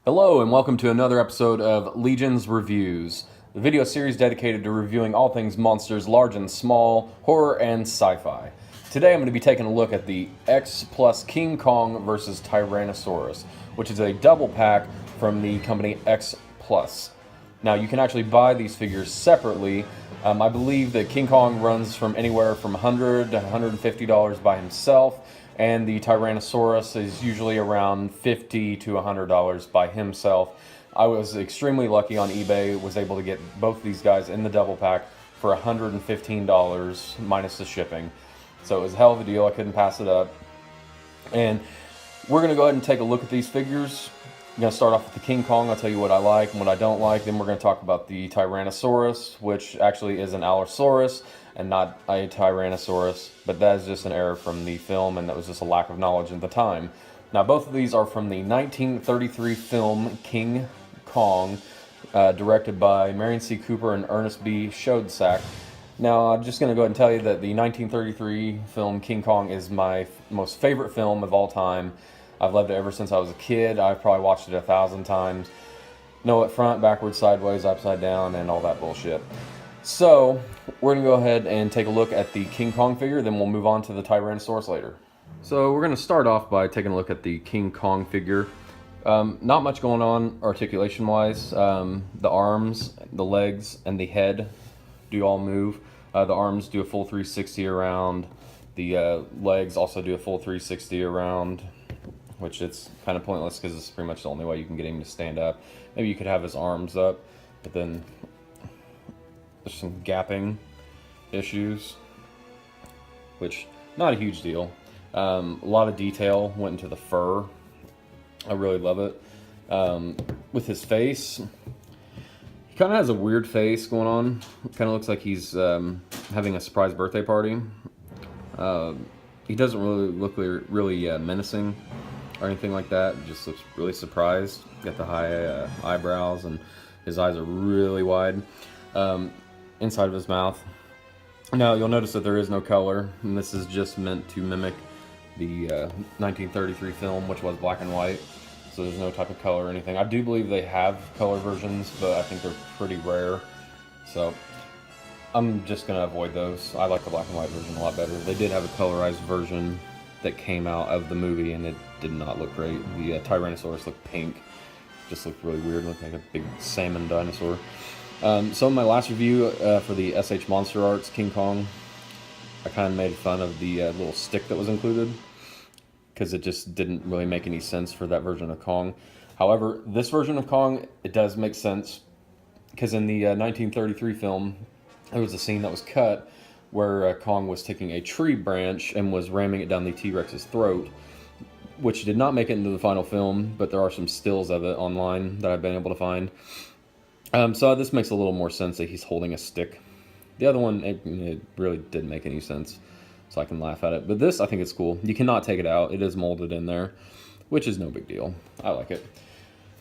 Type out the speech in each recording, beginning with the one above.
Hello and welcome to another episode of Legion's Reviews, the video series dedicated to reviewing all things monsters, large and small, horror, and sci-fi. Today I'm going to be taking a look at the X Plus King Kong vs. Tyrannosaurus, which is a double pack from the company X Plus. Now you can actually buy these figures separately. I believe that King Kong runs from anywhere from $100 to $150 by himself, and the Tyrannosaurus is usually around $50 to $100 by himself. I was extremely lucky on eBay, was able to get both these guys in the double pack for $115 minus the shipping. So it was a hell of a deal, I couldn't pass it up. And we're going to go ahead and take a look at these figures. I'm going to start off with the King Kong. I'll tell you what I like and what I don't like. Then we're going to talk about the Tyrannosaurus, which actually is an Allosaurus and not a Tyrannosaurus. But that is just an error from the film, and that was just a lack of knowledge at the time. Now, both of these are from the 1933 film King Kong, directed by Marion C. Cooper and Ernest B. Schoedsack. Now, I'm just going to go ahead and tell you that the 1933 film King Kong is my most favorite film of all time. I've loved it ever since I was a kid. I've probably watched it 1,000 times. Know it front, backwards, sideways, upside down, and all that bullshit. So, we're going to go ahead and take a look at the King Kong figure, then we'll move on to the Tyrannosaurus later. So, we're going to start off by taking a look at the King Kong figure. Not much going on articulation-wise. The arms, the legs, and the head do all move. The arms do a full 360 around. The legs also do a full 360 around, which it's kind of pointless because it's pretty much the only way you can get him to stand up. Maybe you could have his arms up, but then there's some gapping issues, which not a huge deal. A lot of detail went into the fur. I really love it. With his face, he kind of has a weird face going on. It kind of looks like he's having a surprise birthday party. He doesn't really look really menacing or anything like that. He just looks really surprised. Got the high eyebrows, and his eyes are really wide inside of his mouth. Now you'll notice that there is no color, and this is just meant to mimic the 1933 film, which was black and white. So there's no type of color or anything. I do believe they have color versions, but I think they're pretty rare. So I'm just gonna avoid those. I like the black and white version a lot better. They did have a colorized version that came out of the movie, and it did not look great. The Tyrannosaurus looked pink. Just looked really weird, looked like a big salmon dinosaur. So in my last review for the SH Monster Arts King Kong, I kind of made fun of the little stick that was included, because it just didn't really make any sense for that version of Kong. However, this version of Kong, it does make sense, because in the 1933 film, there was a scene that was cut where Kong was taking a tree branch and was ramming it down the T-Rex's throat, which did not make it into the final film, but there are some stills of it online that I've been able to find. So this makes a little more sense that he's holding a stick. The other one, it really didn't make any sense, so I can laugh at it. But this, I think it's cool. You cannot take it out. It is molded in there, which is no big deal. I like it.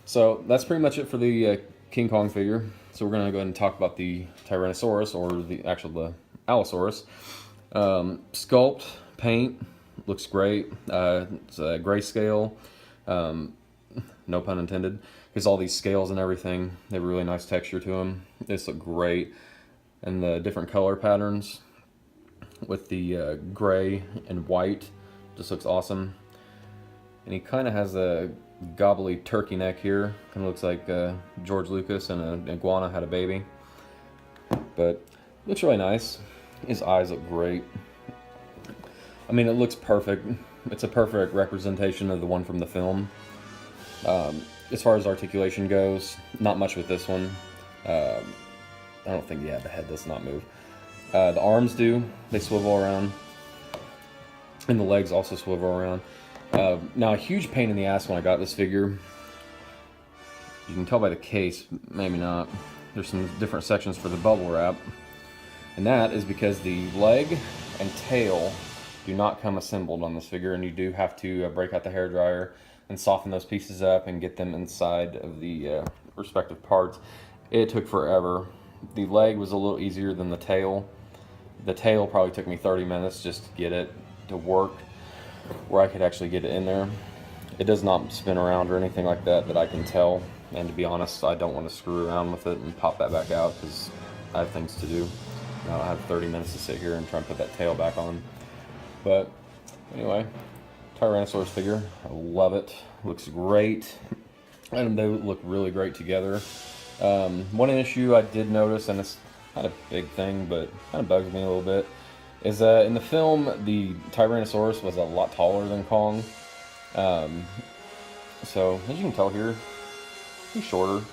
So that's pretty much it for the King Kong figure. So we're going to go ahead and talk about the Tyrannosaurus, or the Allosaurus. Sculpt, paint, looks great. It's a grayscale, no pun intended, because all these scales and everything, they have a really nice texture to them. This look great. And the different color patterns with the gray and white just looks awesome. And he kind of has a gobbly turkey neck here. Kind of looks like George Lucas and an iguana had a baby. But looks really nice. His eyes look great. I mean, it looks perfect. It's a perfect representation of the one from the film. As far as articulation goes, not much with this one. I don't think, yeah, the head does not move. The arms do. They swivel around. And the legs also swivel around. Now, a huge pain in the ass when I got this figure. You can tell by the case, maybe not. There's some different sections for the bubble wrap. And that is because the leg and tail do not come assembled on this figure, and you do have to break out the hairdryer and soften those pieces up and get them inside of the respective parts. It took forever. The leg was a little easier than the tail. The tail probably took me 30 minutes just to get it to work where I could actually get it in there. It does not spin around or anything like that that I can tell. And to be honest, I don't want to screw around with it and pop that back out because I have things to do. I don't have 30 minutes to sit here and try and put that tail back on. But anyway, Tyrannosaurus figure. I love it. Looks great. And they look really great together. One issue I did notice, and it's not a big thing, but kind of bugs me a little bit, is that in the film, the Tyrannosaurus was a lot taller than Kong. So, as you can tell here, he's shorter.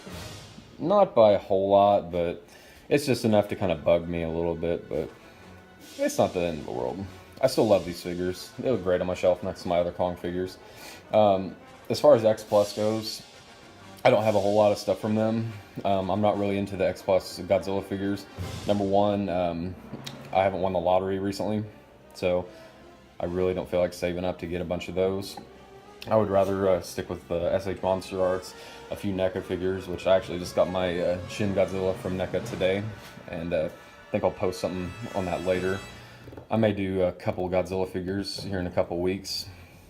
Not by a whole lot, but it's just enough to kind of bug me a little bit, but it's not the end of the world. I still love these figures. They look great on my shelf next to my other Kong figures. As far as X Plus goes, I don't have a whole lot of stuff from them. I'm not really into the X Plus Godzilla figures. Number one, I haven't won the lottery recently, so I really don't feel like saving up to get a bunch of those. I would rather stick with the SH Monster Arts, a few NECA figures, which I actually just got my Shin Godzilla from NECA today, and I think I'll post something on that later. I may do a couple of Godzilla figures here in a couple weeks,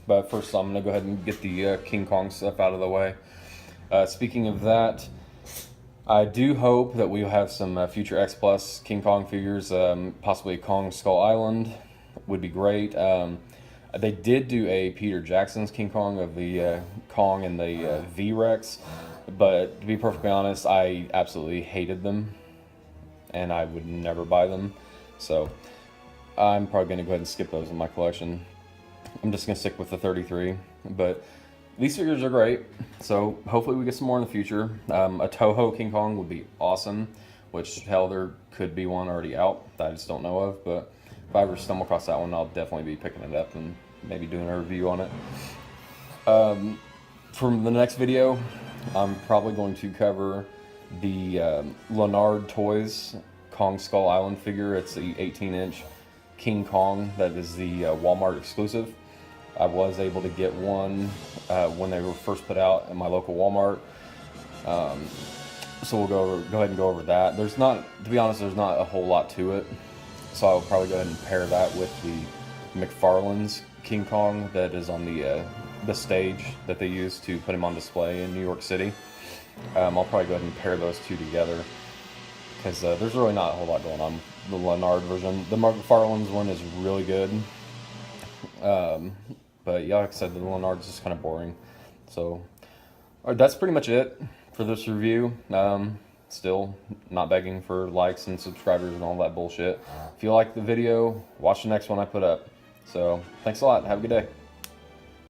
but first I'm going to go ahead and get the King Kong stuff out of the way. Speaking of that, I do hope that we'll have some future X Plus King Kong figures, possibly Kong Skull Island would be great. They did do a Peter Jackson's King Kong of the Kong and the V-Rex, but to be perfectly honest, I absolutely hated them, and I would never buy them, so I'm probably going to go ahead and skip those in my collection. I'm just going to stick with the 33, but these figures are great, so hopefully we get some more in the future. A Toho King Kong would be awesome, which, hell, there could be one already out that I just don't know of, but if I ever stumble across that one, I'll definitely be picking it up and maybe doing a review on it. From the next video, I'm probably going to cover the Leonard Toys Kong Skull Island figure. It's the 18-inch King Kong that is the Walmart exclusive. I was able to get one when they were first put out at my local Walmart. So we'll go ahead and go over that. There's not, to be honest, there's not a whole lot to it. So I'll probably go ahead and pair that with the McFarlane's King Kong that is on the stage that they use to put him on display in New York City. I'll probably go ahead and pair those two together because there's really not a whole lot going on. The Leonard version, the McFarlane's one is really good. But yeah, like I said, the Leonard's just kind of boring. So that's pretty much it for this review. Still not begging for likes and subscribers and all that bullshit. If you like the video, watch the next one I put up. So thanks a lot. Have a good day.